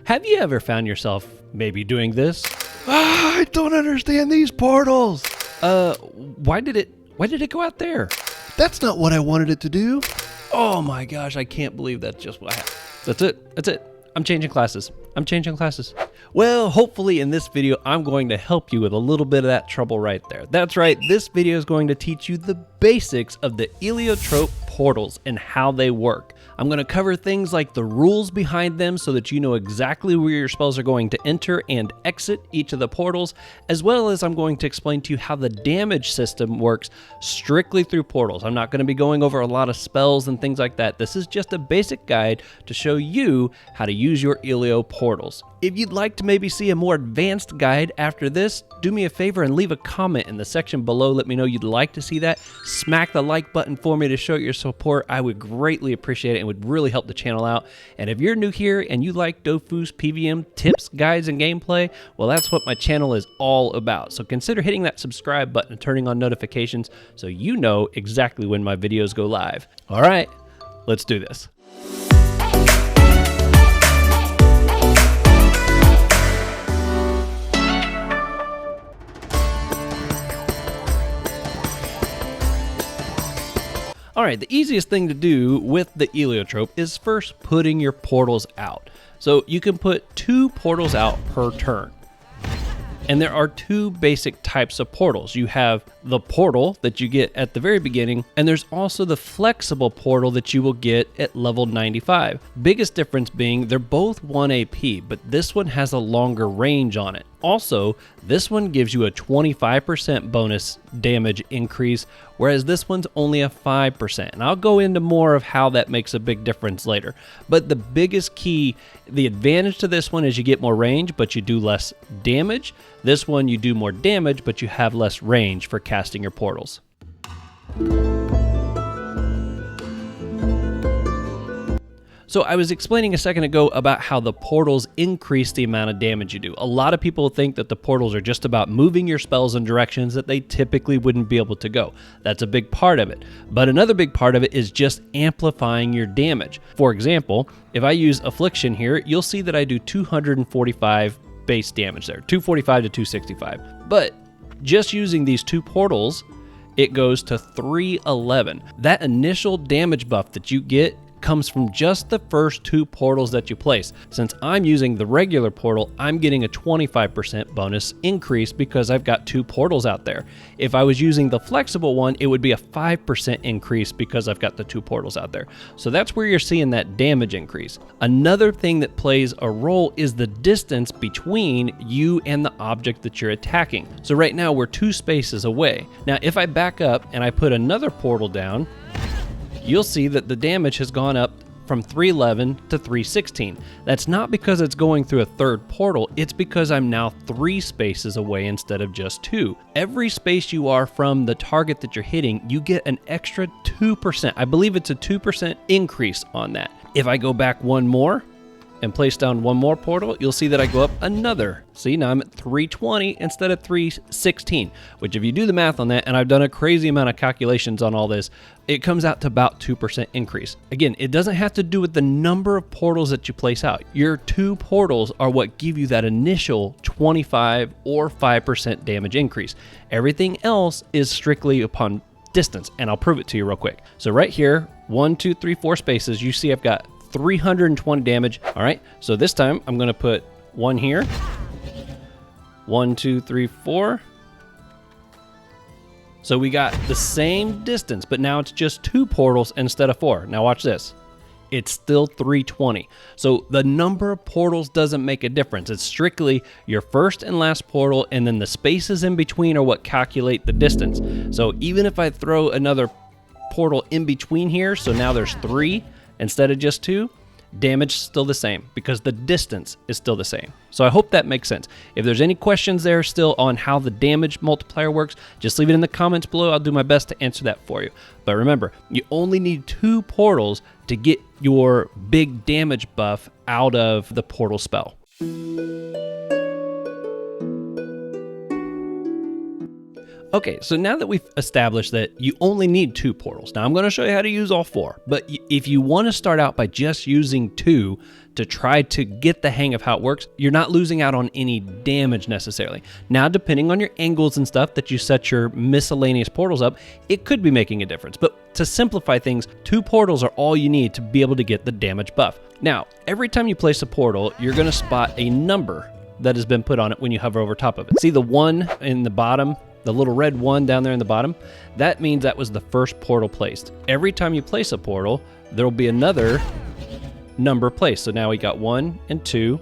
Have you ever found yourself maybe doing this? I don't understand these portals. Why did it go out there? That's not what I wanted it to do. Oh my gosh, I can't believe that's just what happened. That's it. I'm changing classes. Well, hopefully in this video, I'm going to help you with a little bit of that trouble right there. That's right, this video is going to teach you the basics of the Eliotrope portals and how they work. I'm going to cover things like the rules behind them so that you know exactly where your spells are going to enter and exit each of the portals, as well as I'm going to explain to you how the damage system works strictly through portals. I'm not going to be going over a lot of spells and things like that. This is just a basic guide to show you how to use your Elio portals. If you'd like to maybe see a more advanced guide after this, do me a favor and leave a comment in the section below. Let me know you'd like to see that. Smack the like button for me to show your support. I would greatly appreciate it and would really help the channel out. And if you're new here and you like Dofus PVM tips, guides, and gameplay, well, that's what my channel is all about. So consider hitting that subscribe button and turning on notifications so you know exactly when my videos go live. All right, let's do this. All right, the easiest thing to do with the Eliotrope is first putting your portals out. So you can put 2 portals out per turn. And there are 2 basic types of portals. You have the portal that you get at the very beginning, and there's also the flexible portal that you will get at level 95. Biggest difference being they're both 1 AP, but this one has a longer range on it. Also, this one gives you a 25% bonus damage increase, whereas this one's only a 5%. And I'll go into more of how that makes a big difference later. But the biggest key, the advantage to this one is you get more range, but you do less damage. This one, you do more damage, but you have less range for casting your portals. So I was explaining a second ago about how the portals increase the amount of damage you do. A lot of people think that the portals are just about moving your spells in directions that they typically wouldn't be able to go. That's a big part of it. But another big part of it is just amplifying your damage. For example, if I use Affliction here, you'll see that I do 245 base damage there, 245 to 265. But just using these 2 portals, it goes to 311. That initial damage buff that you get comes from just the first 2 portals that you place. Since I'm using the regular portal, I'm getting a 25% bonus increase because I've got 2 portals out there. If I was using the flexible one, it would be a 5% increase because I've got the 2 portals out there. So that's where you're seeing that damage increase. Another thing that plays a role is the distance between you and the object that you're attacking. So right now we're 2 spaces away. Now if I back up and I put another portal down, you'll see that the damage has gone up from 311 to 316. That's not because it's going through a 3rd portal, it's because I'm now 3 spaces away instead of just 2. Every space you are from the target that you're hitting, you get an extra 2%. I believe it's a 2% increase on that. If I go back one more and place down one more portal, you'll see that I go up another. See, now I'm at 320 instead of 316, which if you do the math on that, and I've done a crazy amount of calculations on all this, it comes out to about 2% increase. Again, it doesn't have to do with the number of portals that you place out. Your 2 portals are what give you that initial 25 or 5% damage increase. Everything else is strictly upon distance, and I'll prove it to you real quick. So right here, 1, 2, 3, 4 spaces, you see I've got 320 damage. All right, so this time I'm going to put 1 here. 1, 2, 3, 4. So we got the same distance, but now it's just 2 portals instead of 4. Now watch this. It's still 320. So the number of portals doesn't make a difference. It's strictly your first and last portal, and then the spaces in between are what calculate the distance. So even if I throw another portal in between here, so now there's 3 instead of just 2, damage is still the same because the distance is still the same. So I hope that makes sense. If there's any questions there still on how the damage multiplier works, just leave it in the comments below. I'll do my best to answer that for you. But remember, you only need 2 portals to get your big damage buff out of the portal spell. Okay, so now that we've established that you only need 2 portals, now I'm going to show you how to use all 4, but if you want to start out by just using 2 to try to get the hang of how it works, you're not losing out on any damage necessarily. Now, depending on your angles and stuff that you set your miscellaneous portals up, it could be making a difference. But to simplify things, 2 portals are all you need to be able to get the damage buff. Now, every time you place a portal, you're going to spot a number that has been put on it when you hover over top of it. See the 1 in the bottom? The little red 1 down there in the bottom? That means that was the first portal placed. Every time you place a portal, there will be another number placed. So now we got 1 and 2,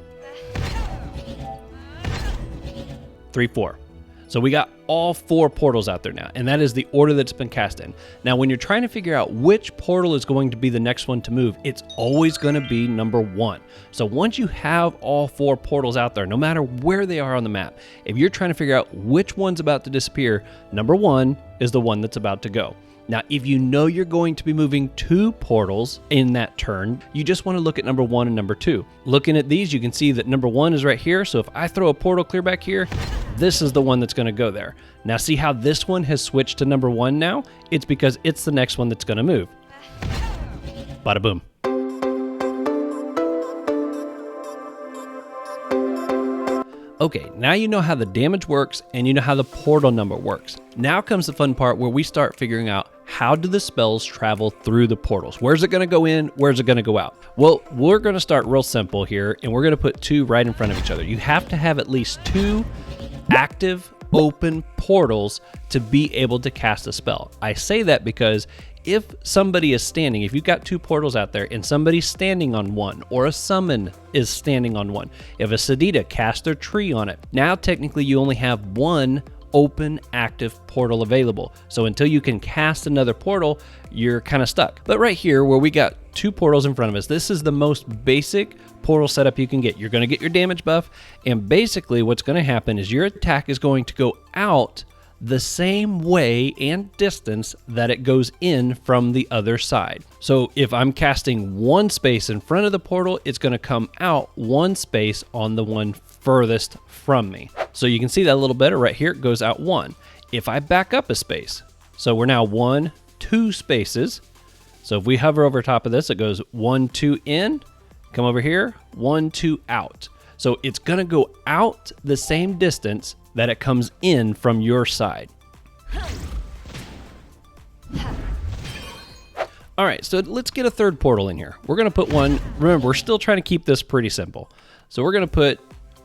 3, 4. So we got all 4 portals out there now, and that is the order that's been cast in. Now, when you're trying to figure out which portal is going to be the next one to move, it's always going to be number 1. So once you have all 4 portals out there, no matter where they are on the map, if you're trying to figure out which one's about to disappear, number 1 is the one that's about to go. Now, if you know you're going to be moving 2 portals in that turn, you just want to look at number 1 and number 2. Looking at these, you can see that number 1 is right here. So if I throw a portal clear back here, this is the one that's going to go there. Now, see how this one has switched to number 1 now? It's because it's the next one that's going to move. Bada boom. Okay, now you know how the damage works and you know how the portal number works. Now comes the fun part where we start figuring out how do the spells travel through the portals? Where's it going to go in? Where's it going to go out? Well, we're going to start real simple here, and we're going to put 2 right in front of each other. You have to have at least 2 active open portals to be able to cast a spell. I say that because if somebody is standing, if you've got 2 portals out there and somebody's standing on one, or a summon is standing on one, if a Sedita casts their tree on it, now technically you only have 1 open active portal available. So until you can cast another portal, you're kind of stuck. But right here where we got 2 portals in front of us, this is the most basic portal setup you can get. You're going to get your damage buff, and basically what's going to happen is your attack is going to go out the same way and distance that it goes in from the other side. So if I'm casting 1 space in front of the portal, it's going to come out 1 space on the one furthest from me. So you can see that a little better right here. It goes out 1. If I back up a space, so we're now 1, 2 spaces. So if we hover over top of this, it goes 1, 2 in, come over here, 1, 2 out. So it's going to go out the same distance that it comes in from your side. All right, so let's get a 3rd portal in here. We're going to put one, remember, we're still trying to keep this pretty simple. So we're going to put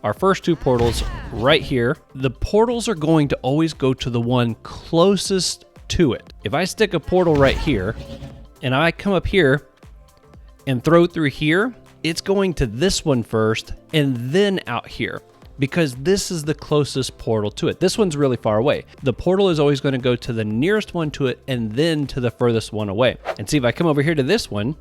our first 2 portals right here. The portals are going to always go to the one closest to it. If I stick a portal right here, and I come up here and throw through here, it's going to this one first and then out here, because this is the closest portal to it. This one's really far away. The portal is always going to go to the nearest one to it and then to the furthest one away. And see, if I come over here to this one's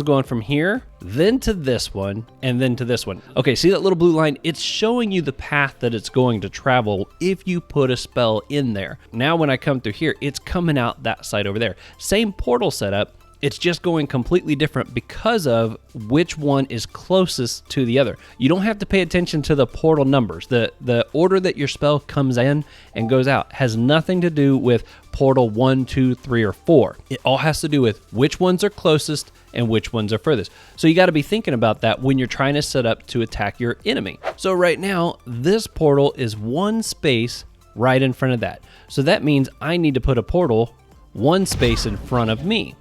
going from here, then to this one, and then to this one. Okay, see that little blue line? It's showing you the path that it's going to travel if you put a spell in there. Now when I come through here, it's coming out that side over there. Same portal setup, it's just going completely different because of which one is closest to the other. You don't have to pay attention to the portal numbers. The order that your spell comes in and goes out has nothing to do with portal 1, 2, 3, or 4. It all has to do with which ones are closest and which ones are furthest. So you got to be thinking about that when you're trying to set up to attack your enemy. So right now, this portal is 1 space right in front of that. So that means I need to put a portal 1 space in front of me.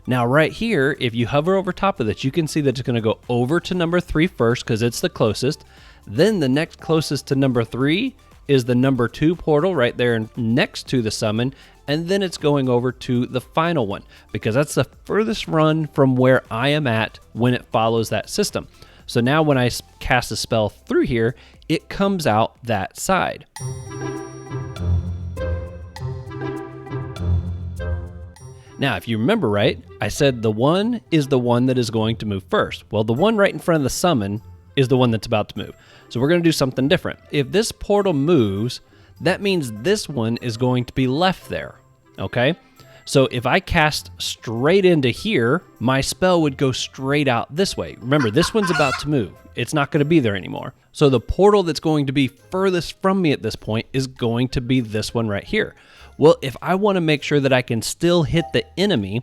Now right here, if you hover over top of this, you can see that it's going to go over to number 3 first because it's the closest. Then the next closest to number 3 is the number 2 portal right there next to the summon. And then it's going over to the final one because that's the furthest run from where I am at when it follows that system. So now when I cast a spell through here, it comes out that side. Now, if you remember right, I said the 1 is the one that is going to move first. Well, the one right in front of the summon is the one that's about to move. So we're going to do something different. If this portal moves, that means this one is going to be left there, okay? So if I cast straight into here, my spell would go straight out this way. Remember, this one's about to move. It's not going to be there anymore. So the portal that's going to be furthest from me at this point is going to be this one right here. Well, if I want to make sure that I can still hit the enemy,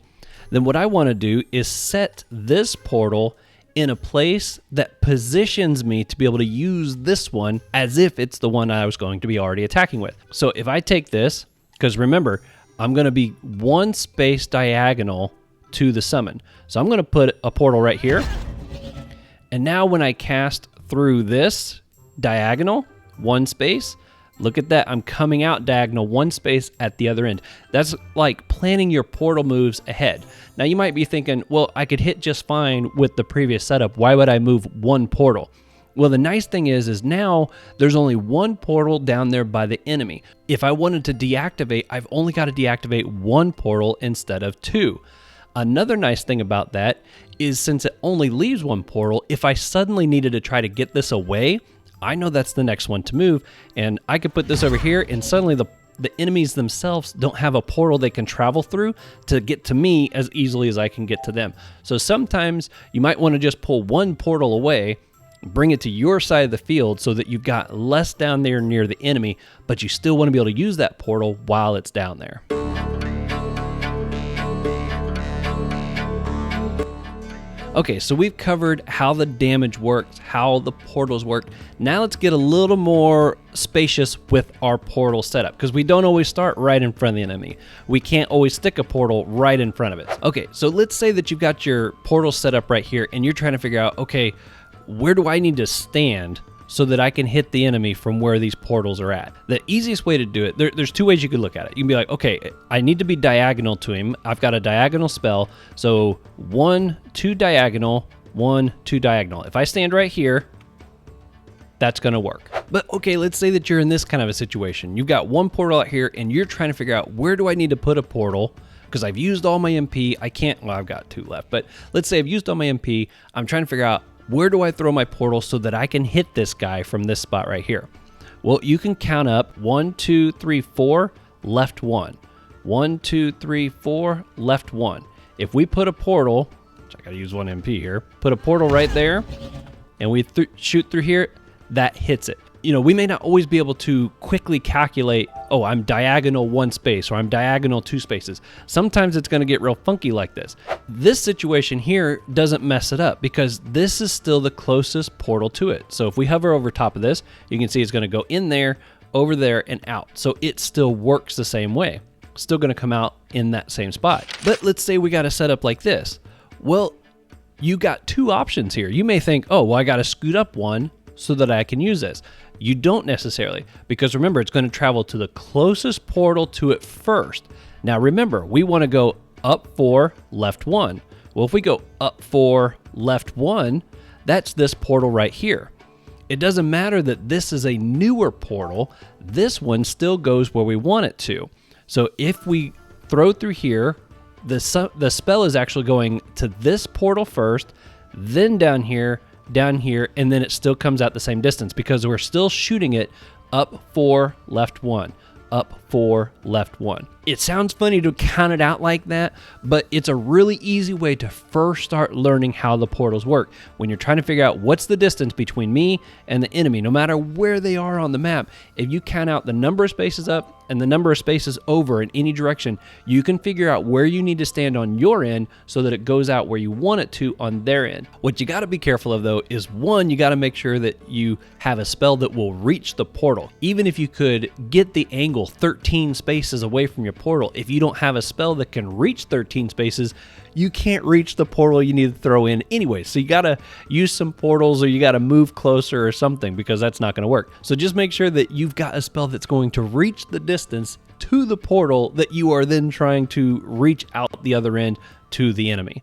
then what I want to do is set this portal in a place that positions me to be able to use this one as if it's the one I was going to be already attacking with. So if I take this, because remember, I'm going to be one space diagonal to the summon. So I'm going to put a portal right here. And now when I cast through this diagonal, one space, look at that. I'm coming out diagonal one space at the other end. That's like planning your portal moves ahead. Now you might be thinking, well, I could hit just fine with the previous setup. Why would I move one portal? Well, the nice thing is now there's only one portal down there by the enemy. If I wanted to deactivate, I've only got to deactivate one portal instead of two. Another nice thing about that is since it only leaves one portal, if I suddenly needed to try to get this away, I know that's the next one to move, and I could put this over here, and suddenly the enemies themselves don't have a portal they can travel through to get to me as easily as I can get to them. So sometimes you might want to just pull one portal away, bring it to your side of the field so that you've got less down there near the enemy, but you still want to be able to use that portal while it's down there. Okay, so we've covered how the damage works, how the portals work. Now let's get a little more spacious with our portal setup, because we don't always start right in front of the enemy. We can't always stick a portal right in front of it. Okay, so let's say that you've got your portal set up right here, and you're trying to figure out, okay, where do I need to stand so that I can hit the enemy from where these portals are at? The easiest way to do it, there's two ways you could look at it. You can be like, okay, I need to be diagonal to him. I've got a diagonal spell. So 1, 2 diagonal, 1, 2 diagonal. If I stand right here, that's going to work. But okay, let's say that you're in this kind of a situation. You've got one portal out here and you're trying to figure out where do I need to put a portal because I've used all my MP. I can't, well, I've got 2 left, but let's say I've used all my MP. I'm trying to figure out where do I throw my portal so that I can hit this guy from this spot right here? Well, you can count up 1, 2, 3, 4, left 1. 1, 2, 3, 4, left 1. If we put a portal, which I gotta use 1 MP here, put a portal right there, and we shoot through here, that hits it. You know, we may not always be able to quickly calculate, oh, I'm diagonal 1 space or I'm diagonal 2 spaces. Sometimes it's going to get real funky like this. This situation here doesn't mess it up because this is still the closest portal to it. So if we hover over top of this, you can see it's going to go in there, over there, and out. So it still works the same way. Still going to come out in that same spot. But let's say we got a setup like this. Well, you got 2 options here. You may think, oh, well, I got to scoot up 1 so that I can use this. You don't necessarily, because remember, it's going to travel to the closest portal to it first. Now remember, we want to go up 4, left 1. Well, if we go up 4, left 1, that's this portal right here. It doesn't matter that this is a newer portal. This one still goes where we want it to. So if we throw through here, the spell is actually going to this portal first, then down here, and then it still comes out the same distance because we're still shooting it up 4, left 1, up 4, left 1. It sounds funny to count it out like that, but it's a really easy way to first start learning how the portals work. When you're trying to figure out what's the distance between me and the enemy, no matter where they are on the map, if you count out the number of spaces up and the number of spaces over in any direction, you can figure out where you need to stand on your end so that it goes out where you want it to on their end. What you got to be careful of though is, one, you got to make sure that you have a spell that will reach the portal. Even if you could get the angle 13 spaces away from your portal, if you don't have a spell that can reach 13 spaces, you can't reach the portal you need to throw in anyway. So you got to use some portals, or you got to move closer or something, because that's not going to work. So just make sure that you've got a spell that's going to reach the distance to the portal that you are then trying to reach out the other end to the enemy.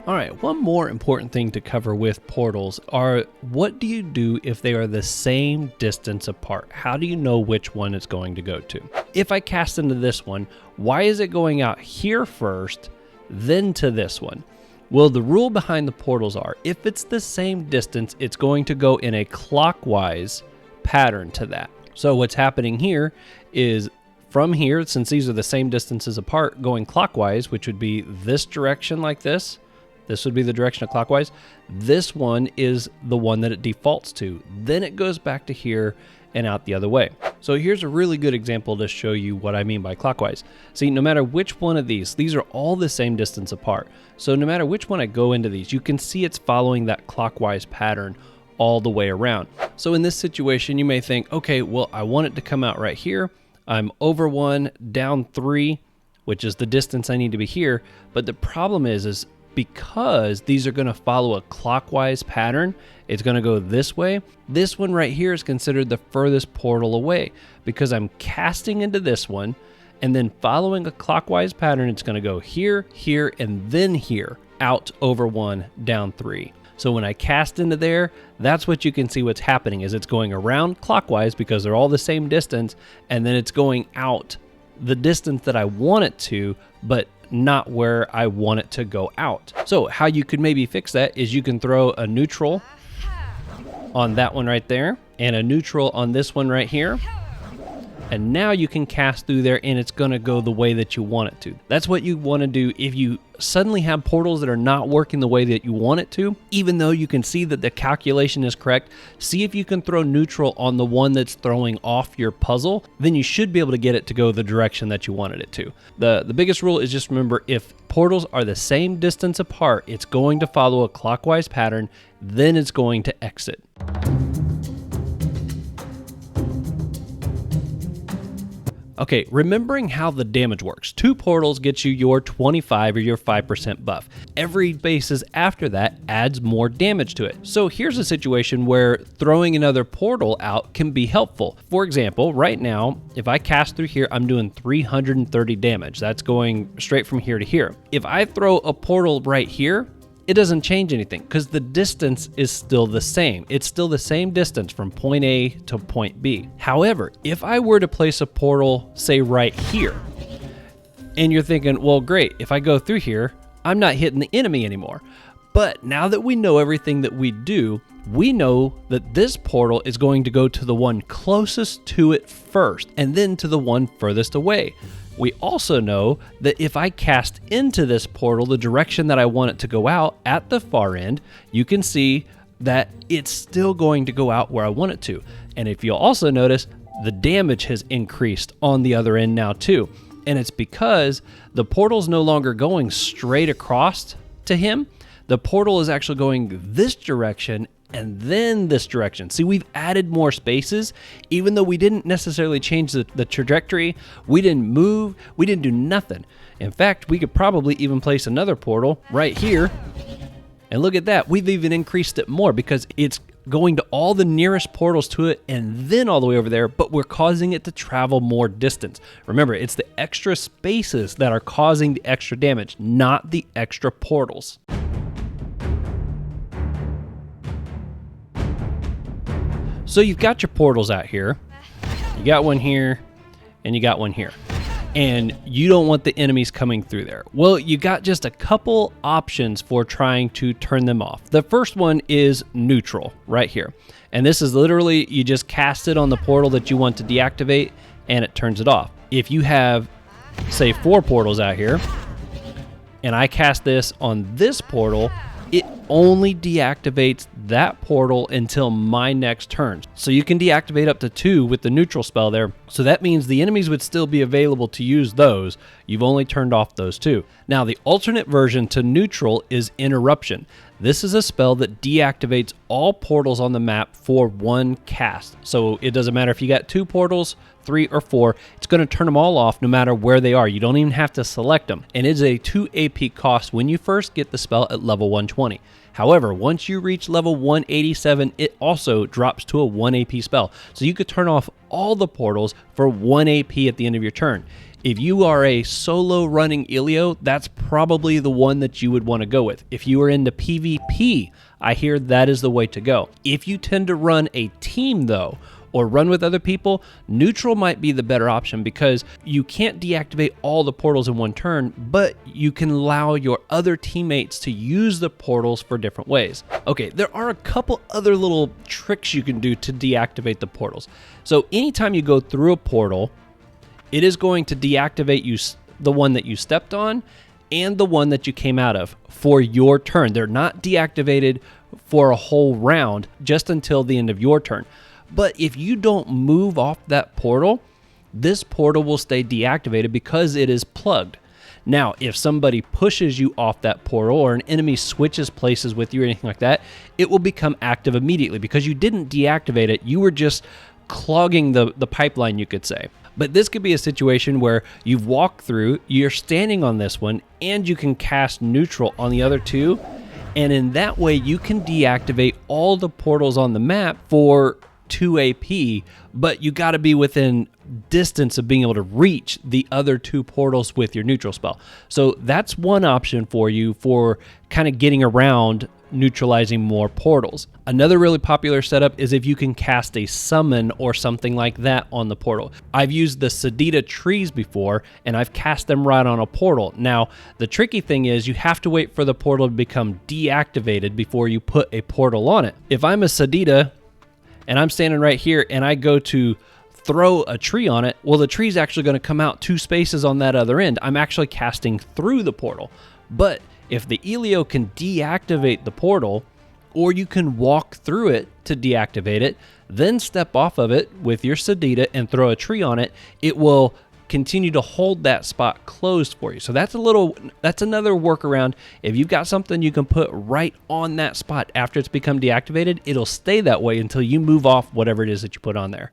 All right, one more important thing to cover with portals are, what do you do if they are the same distance apart? How do you know which one it's going to go to? If I cast into this one, why is it going out here first, then to this one? Well, the rule behind the portals are, if it's the same distance, it's going to go in a clockwise pattern to that. So what's happening here is, from here, since these are the same distances apart, going clockwise, which would be this direction like this, this would be the direction of clockwise. This one is the one that it defaults to. Then it goes back to here, and out the other way. So here's a really good example to show you what I mean by clockwise. See, no matter which one of these are all the same distance apart. So no matter which one I go into these, you can see it's following that clockwise pattern all the way around. So in this situation, you may think, okay, well, I want it to come out right here. I'm over 1, down 3, which is the distance I need to be here. But the problem is because these are going to follow a clockwise pattern, it's going to go this way. This one right here is considered the furthest portal away because I'm casting into this one and then following a clockwise pattern, it's going to go here, here, and then here, out over 1, down 3. So when I cast into there, that's what you can see what's happening is it's going around clockwise because they're all the same distance, and then it's going out the distance that I want it to, but not where I want it to go out. So how you could maybe fix that is you can throw a neutral on that one right there and a neutral on this one right here. And now you can cast through there and it's going to go the way that you want it to. That's what you want to do if you suddenly have portals that are not working the way that you want it to. Even though you can see that the calculation is correct, see if you can throw neutral on the one that's throwing off your puzzle. Then you should be able to get it to go the direction that you wanted it to. The biggest rule is just remember, if portals are the same distance apart, it's going to follow a clockwise pattern, then it's going to exit. Okay, remembering how the damage works. 2 portals gets you your 25 or your 5% buff. Every bases after that adds more damage to it. So here's a situation where throwing another portal out can be helpful. For example, right now, if I cast through here, I'm doing 330 damage. That's going straight from here to here. If I throw a portal right here, it doesn't change anything because the distance is still the same. It's still the same distance from point A to point B. However, if I were to place a portal, say right here, and you're thinking, well, great, if I go through here, I'm not hitting the enemy anymore. But now that we know everything that we do, we know that this portal is going to go to the one closest to it first, and then to the one furthest away. We also know that if I cast into this portal the direction that I want it to go out at the far end, you can see that it's still going to go out where I want it to. And if you'll also notice, the damage has increased on the other end now too. And it's because the portal's no longer going straight across to him. The portal is actually going this direction and then this direction. See, we've added more spaces, even though we didn't necessarily change the trajectory. We didn't move. We didn't do nothing. In fact, we could probably even place another portal right here. And look at that. We've even increased it more because it's going to all the nearest portals to it and then all the way over there, but we're causing it to travel more distance. Remember, it's the extra spaces that are causing the extra damage, not the extra portals. So you've got your portals out here, you got one here, and you got one here. And you don't want the enemies coming through there. Well, you got just a couple options for trying to turn them off. The first one is neutral, right here. And this is literally, you just cast it on the portal that you want to deactivate, and it turns it off. If you have, say, 4 portals out here, and I cast this on this portal, it only deactivates that portal until my next turn. So you can deactivate up to 2 with the neutral spell there. So that means the enemies would still be available to use those. You've only turned off those 2. Now the alternate version to neutral is interruption. This is a spell that deactivates all portals on the map for 1 cast. So it doesn't matter if you got 2 portals, 3 or 4, it's going to turn them all off no matter where they are. You don't even have to select them. And it's a 2 AP cost when you first get the spell at level 120. However, once you reach level 187, it also drops to a 1 AP spell. So you could turn off all the portals for 1 AP at the end of your turn. If you are a solo running Elio, that's probably the one that you would want to go with. If you are into PvP, I hear that is the way to go. If you tend to run a team though, or run with other people, neutral might be the better option because you can't deactivate all the portals in one turn, but you can allow your other teammates to use the portals for different ways. Okay, there are a couple other little tricks you can do to deactivate the portals. So anytime you go through a portal, it is going to deactivate the one that you stepped on and the one that you came out of for your turn. They're not deactivated for a whole round, just until the end of your turn. But if you don't move off that portal, this portal will stay deactivated because it is plugged. Now, if somebody pushes you off that portal or an enemy switches places with you or anything like that, it will become active immediately because you didn't deactivate it. You were just clogging the pipeline, you could say. But this could be a situation where you've walked through, you're standing on this one, and you can cast neutral on the other two. And in that way, you can deactivate all the portals on the map for 2 AP, but you got to be within distance of being able to reach the other 2 portals with your neutral spell. So that's one option for you for kind of getting around neutralizing more portals. Another really popular setup is if you can cast a summon or something like that on the portal. I've used the Sedita trees before, and I've cast them right on a portal. Now, the tricky thing is you have to wait for the portal to become deactivated before you put a portal on it. If I'm a Sedita and I'm standing right here and I go to throw a tree on it, well, the tree's actually going to come out 2 spaces on that other end. I'm actually casting through the portal. But if the Elio can deactivate the portal, or you can walk through it to deactivate it, then step off of it with your Sedita and throw a tree on it, it will continue to hold that spot closed for you. So that's another workaround. If you've got something you can put right on that spot after it's become deactivated, it'll stay that way until you move off whatever it is that you put on there.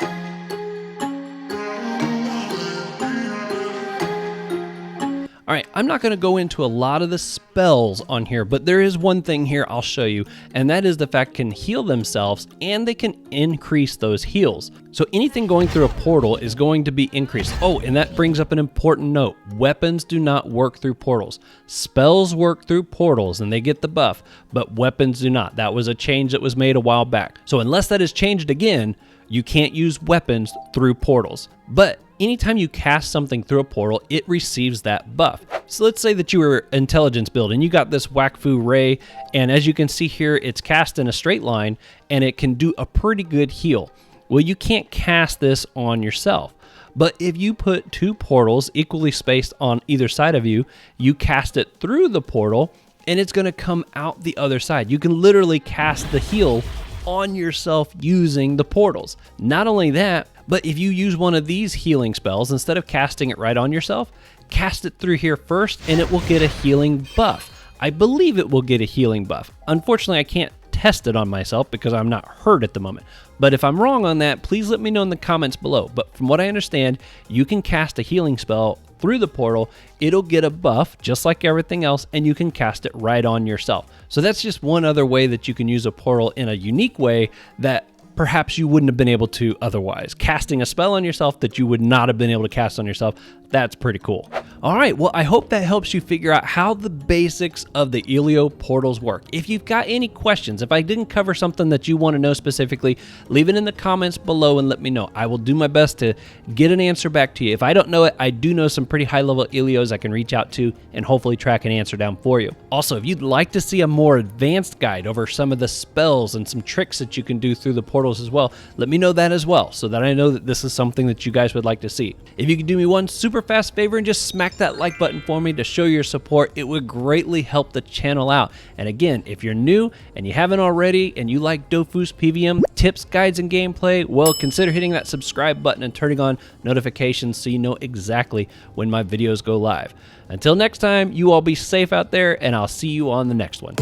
All right, I'm not going to go into a lot of the spells on here, but there is one thing here I'll show you, and that is the fact can heal themselves and they can increase those heals. So anything going through a portal is going to be increased. Oh, and that brings up an important note. Weapons do not work through portals. Spells work through portals and they get the buff, but weapons do not. That was a change that was made a while back. So unless that is changed again, you can't use weapons through portals. But anytime you cast something through a portal, it receives that buff. So let's say that you were intelligence build and you got this Wakfu Ray, and as you can see here, it's cast in a straight line and it can do a pretty good heal. Well, you can't cast this on yourself. But if you put 2 portals equally spaced on either side of you, you cast it through the portal and it's going to come out the other side. You can literally cast the heal on yourself using the portals. Not only that, but if you use one of these healing spells, instead of casting it right on yourself, cast it through here first and it will get a healing buff. I believe it will get a healing buff. Unfortunately, I can't test it on myself because I'm not hurt at the moment. But if I'm wrong on that, please let me know in the comments below. But from what I understand, you can cast a healing spell through the portal, it'll get a buff just like everything else, and you can cast it right on yourself. So that's just one other way that you can use a portal in a unique way that perhaps you wouldn't have been able to otherwise. Casting a spell on yourself that you would not have been able to cast on yourself, that's pretty cool. All right, well, I hope that helps you figure out how the basics of the Elio portals work. If you've got any questions, if I didn't cover something that you want to know specifically, leave it in the comments below and let me know. I will do my best to get an answer back to you. If I don't know it, I do know some pretty high-level Elios I can reach out to and hopefully track an answer down for you. Also, if you'd like to see a more advanced guide over some of the spells and some tricks that you can do through the portals as well, let me know that as well so that I know that this is something that you guys would like to see. If you could do me one super fast favor and just smack that like button for me to show your support, it would greatly help the channel out. And again, if you're new and you haven't already and you like Dofus PVM tips, guides, and gameplay, well, consider hitting that subscribe button and turning on notifications so you know exactly when my videos go live. Until next time, you all be safe out there, and I'll see you on the next one.